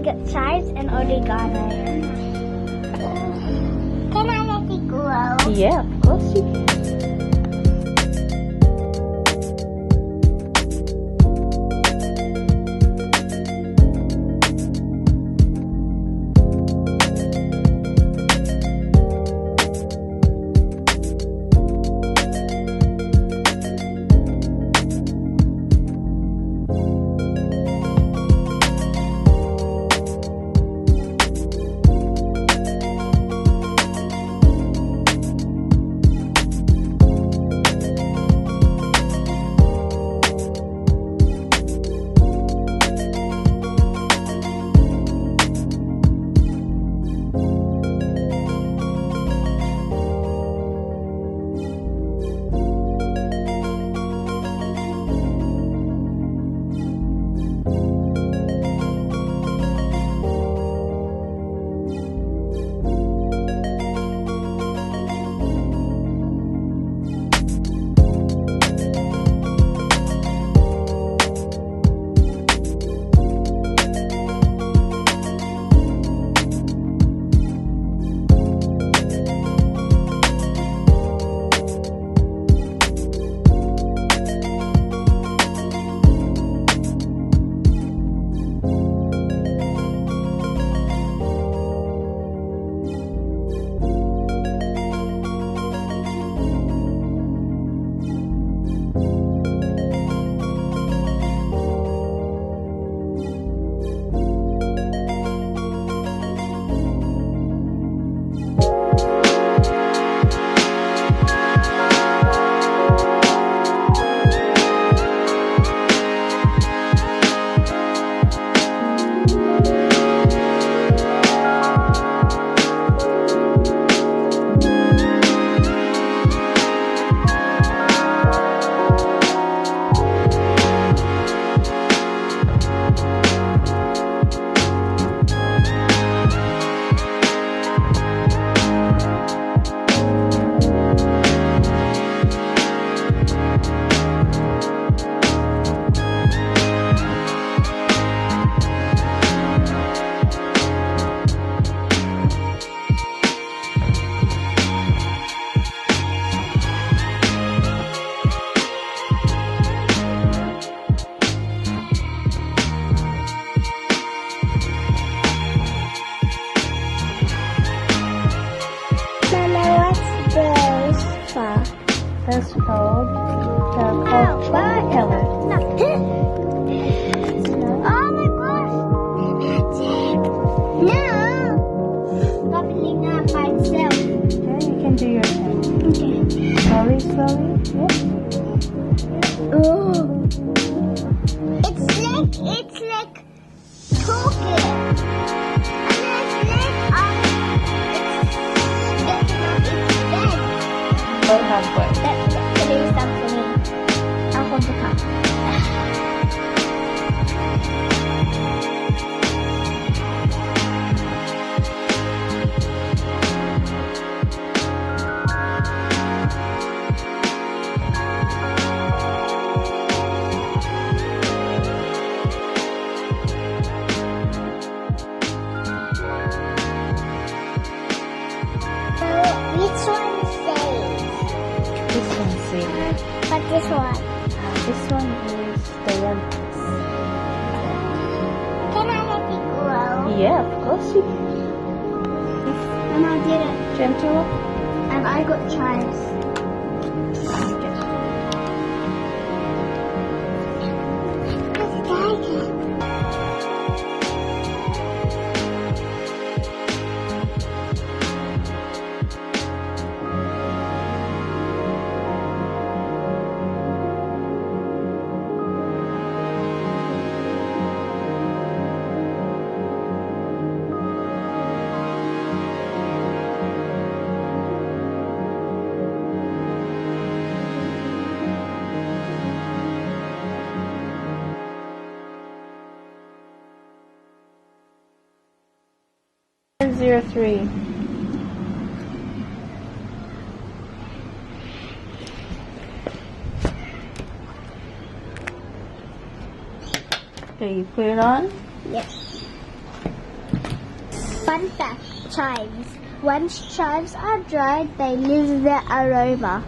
got chives and oregano. Can I let it grow? Yeah, of course you can. Those called caterpillar. Oh my gosh! No! Stop eating that by itself. Okay, you can do your thing. Okay. Slowly. Yeah. Oh. It's like talking. And it's getting on its bed. Go halfway. That is up for me. I want to come. Which one safe? This one's safe. But this one. This one is the youngest. Can I let it grow? Yeah, of course you can. And I did it. Gentle. And I got chives. Okay. Let's take it. Zero 3. Okay, you put it on. Yes. Fun fact, chives. Once chives are dried, they lose their aroma.